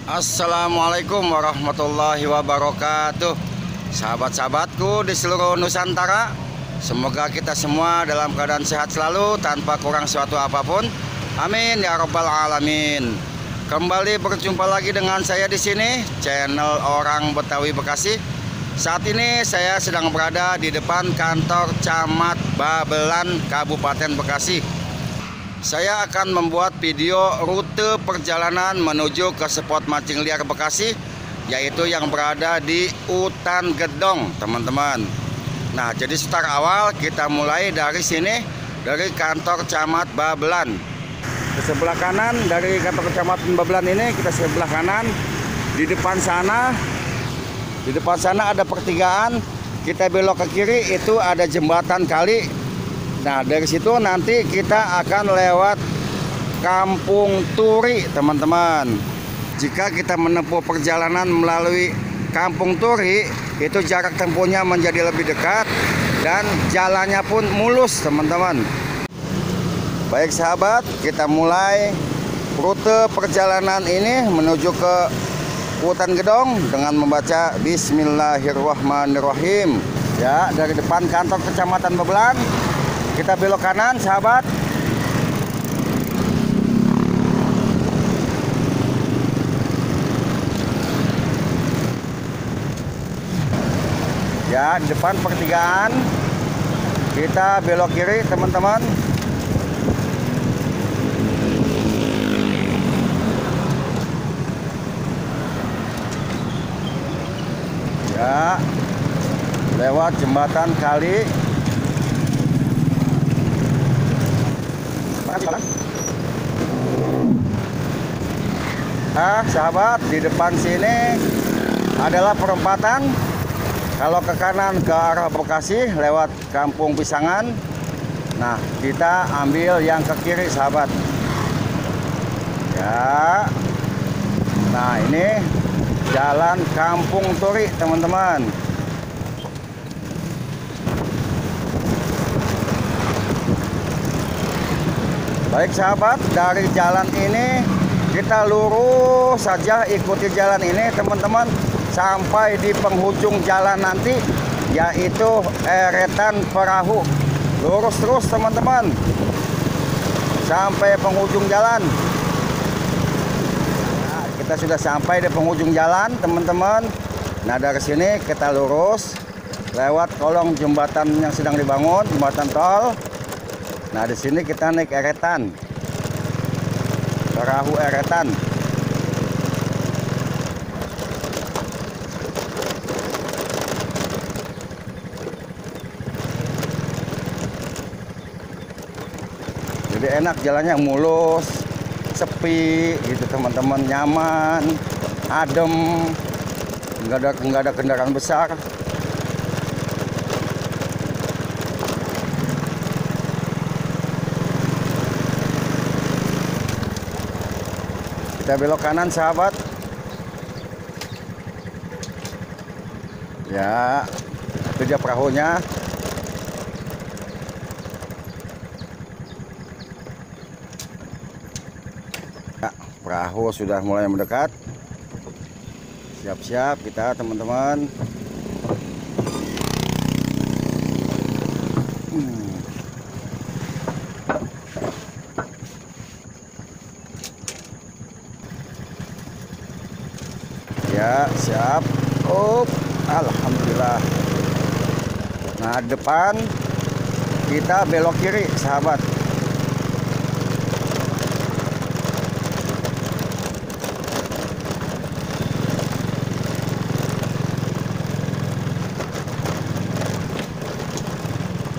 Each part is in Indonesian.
Assalamualaikum warahmatullahi wabarakatuh. Sahabat-sahabatku di seluruh Nusantara, semoga kita semua dalam keadaan sehat selalu tanpa kurang suatu apapun. Amin ya rabbal alamin. Kembali berjumpa lagi dengan saya di sini, channel Orang Betawi Bekasi. Saat ini saya sedang berada di depan kantor Camat Babelan, Kabupaten Bekasi. Saya akan membuat video rute perjalanan menuju ke spot mancing liar Bekasi, yaitu yang berada di Utan Gedong, teman-teman. Nah, jadi start awal kita mulai dari sini, dari kantor Camat Babelan. Ke sebelah kanan dari kantor Camat Babelan ini, kita sebelah kanan. Di depan sana ada pertigaan. Kita belok ke kiri, itu ada jembatan kali. Nah, dari situ nanti kita akan lewat Kampung Turi, teman-teman. Jika kita menempuh perjalanan melalui Kampung Turi, itu jarak tempuhnya menjadi lebih dekat dan jalannya pun mulus, teman-teman. Baik sahabat, kita mulai rute perjalanan ini menuju ke Utan Gedong dengan membaca Bismillahirrahmanirrahim. Ya, dari depan kantor Kecamatan Babelan kita belok kanan, sahabat. Ya, di depan pertigaan kita belok kiri, teman-teman. Ya, lewat jembatan kali. Nah, sahabat, di depan sini adalah perempatan. Kalau ke kanan ke arah Bekasi lewat Kampung Pisangan. Nah, kita ambil yang ke kiri, sahabat. Ya. Nah, ini jalan Kampung Turi, teman-teman. Baik sahabat, dari jalan ini kita lurus saja, ikuti jalan ini, teman-teman, sampai di penghujung jalan nanti, yaitu eretan perahu. Lurus terus, teman-teman, sampai penghujung jalan. Nah, kita sudah sampai di penghujung jalan, teman-teman. Nah, dari sini kita lurus lewat kolong jembatan yang sedang dibangun, jembatan tol. Nah, di sini kita naik eretan, perahu eretan. Jadi enak, jalannya mulus, sepi gitu, teman-teman, nyaman, adem, nggak ada kendaraan besar. Kita belok kanan, sahabat. Ya, itu dia perahunya. Ya, perahu sudah mulai mendekat. Siap-siap kita, teman-teman. Ya, siap. Alhamdulillah. Nah, depan kita belok kiri, sahabat.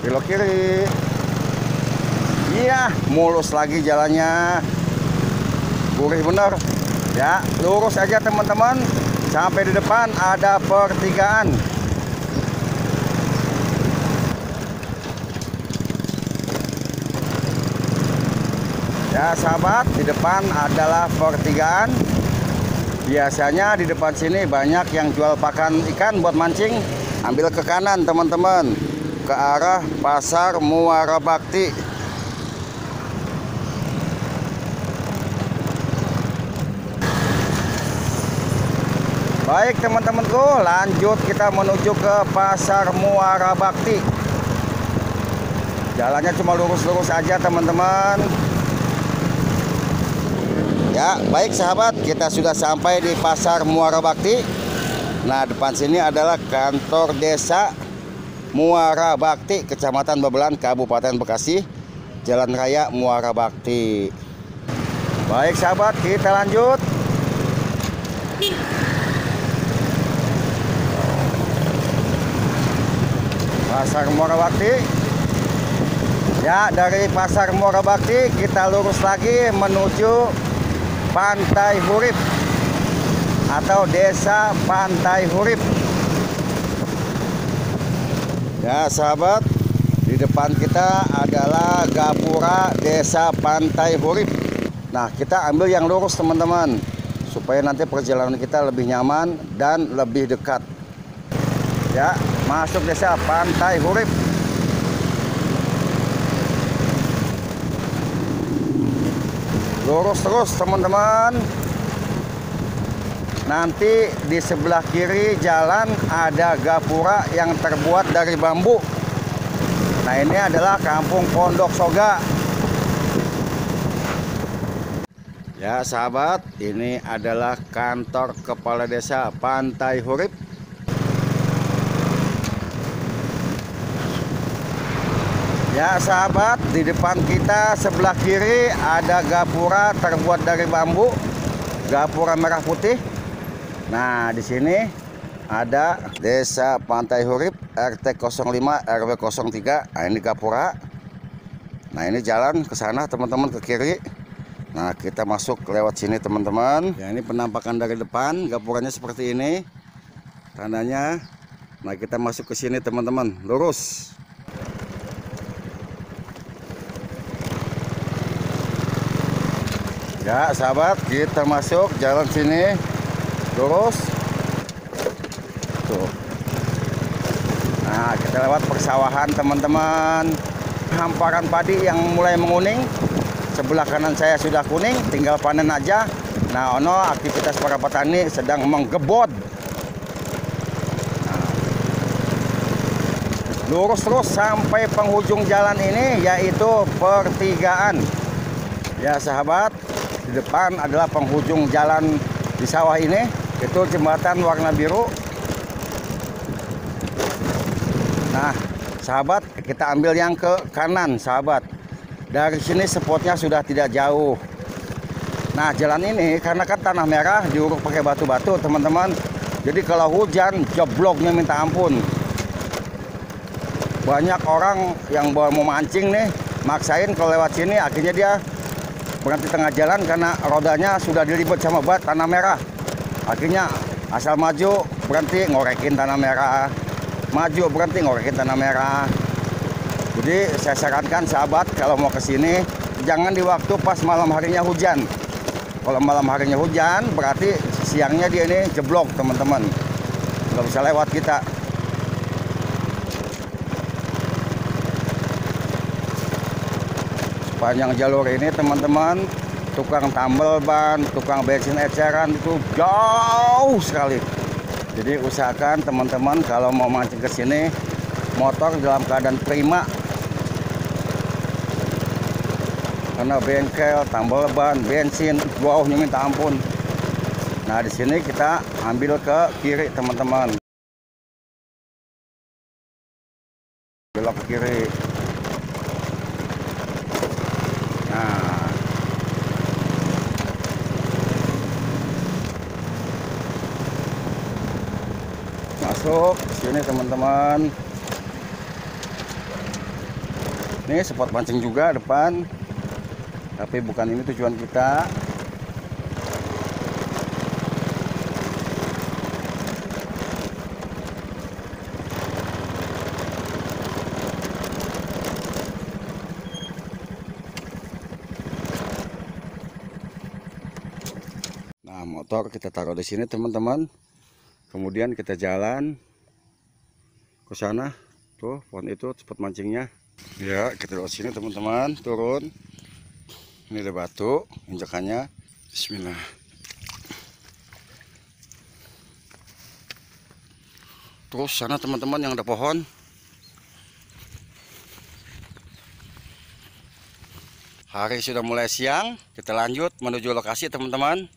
Belok kiri. Iya, mulus lagi jalannya. Gurih bener. Ya, lurus aja, teman-teman. Sampai di depan ada pertigaan. Ya, sahabat, di depan adalah pertigaan. Biasanya di depan sini banyak yang jual pakan ikan buat mancing. Ambil ke kanan, teman-teman, ke arah Pasar Muara Bakti. Baik teman-temanku, lanjut kita menuju ke Pasar Muara Bakti. Jalannya cuma lurus-lurus aja teman-teman. Ya, baik sahabat, kita sudah sampai di Pasar Muara Bakti. Nah, depan sini adalah kantor desa Muara Bakti, Kecamatan Babelan, Kabupaten Bekasi, Jalan Raya Muara Bakti. Baik sahabat, kita lanjut. Pasar Muara Bakti. Ya, dari Pasar Muara Bakti kita lurus lagi menuju Pantai Hurip atau Desa Pantai Hurip. Ya sahabat, di depan kita adalah gapura Desa Pantai Hurip. Nah, kita ambil yang lurus teman-teman, supaya nanti perjalanan kita lebih nyaman dan lebih dekat. Ya, masuk Desa Pantai Hurip. Lurus terus teman-teman. Nanti di sebelah kiri jalan ada gapura yang terbuat dari bambu. Nah, ini adalah Kampung Pondok Soga. Ya sahabat, ini adalah kantor Kepala Desa Pantai Hurip. Ya sahabat, di depan kita sebelah kiri ada gapura terbuat dari bambu, gapura merah putih. Nah, di sini ada Desa Pantai Hurip RT 05 RW 03. Nah, ini gapura. Nah, ini jalan ke sana teman-teman, ke kiri. Nah, kita masuk lewat sini teman-teman. Ya, ini penampakan dari depan, gapuranya seperti ini. Tandanya. Nah, kita masuk ke sini teman-teman, lurus. Ya sahabat, kita masuk jalan sini lurus tuh. Nah, kita lewat persawahan teman-teman, hamparan padi yang mulai menguning. Sebelah kanan saya sudah kuning, tinggal panen aja. Nah, ono aktivitas para petani sedang menggebod. Nah, lurus terus sampai penghujung jalan ini, yaitu pertigaan. Ya sahabat, di depan adalah penghujung jalan di sawah ini, itu jembatan warna biru. Nah sahabat, kita ambil yang ke kanan sahabat. Dari sini spotnya sudah tidak jauh. Nah, jalan ini karena kan tanah merah diuruk pakai batu-batu teman-teman. Jadi kalau hujan jebloknya minta ampun. Banyak orang yang mau mancing nih, maksain kalau lewat sini, akhirnya dia berhenti tengah jalan karena rodanya sudah dilibet sama bat tanah merah. Akhirnya asal maju berhenti ngorekin tanah merah, maju berhenti ngorekin tanah merah. Jadi saya sarankan sahabat, kalau mau ke sini jangan di waktu pas malam harinya hujan. Kalau malam harinya hujan berarti siangnya dia ini jeblok teman-teman, nggak bisa lewat kita. Panjang jalur ini teman-teman, tukang tambal ban, tukang bensin eceran itu jauh sekali. Jadi usahakan teman-teman kalau mau mancing ke sini, motor dalam keadaan prima. Karena bengkel, tambal ban, bensin jauhnya minta ampun. Nah, di sini kita ambil ke kiri teman-teman. Belok ke kiri. Nah, masuk sini teman-teman. Ini spot mancing juga depan, tapi bukan ini tujuan kita. Nah, motor kita taruh di sini teman-teman. Kemudian kita jalan ke sana. Tuh, pohon itu spot mancingnya. Ya, kita lewat sini teman-teman, turun. Ini ada batu, injakannya. Bismillah. Terus sana teman-teman yang ada pohon. Hari sudah mulai siang, kita lanjut menuju lokasi teman-teman.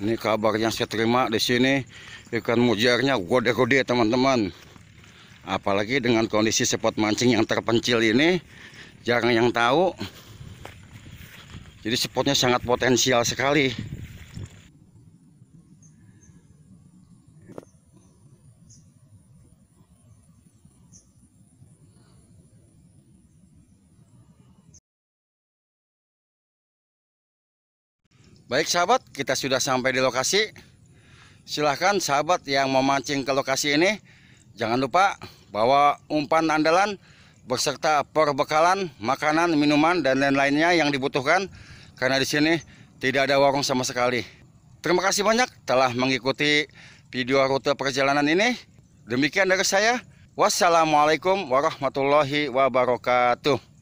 Ini kabar yang saya terima di sini, ikan mujarnya gede-gede teman-teman. Apalagi dengan kondisi spot mancing yang terpencil ini, jarang yang tahu. Jadi spotnya sangat potensial sekali. Baik sahabat, kita sudah sampai di lokasi. Silahkan sahabat yang mau mancing ke lokasi ini, jangan lupa bawa umpan andalan beserta perbekalan, makanan, minuman, dan lain-lainnya yang dibutuhkan. Karena di sini tidak ada warung sama sekali. Terima kasih banyak telah mengikuti video rute perjalanan ini. Demikian dari saya. Wassalamualaikum warahmatullahi wabarakatuh.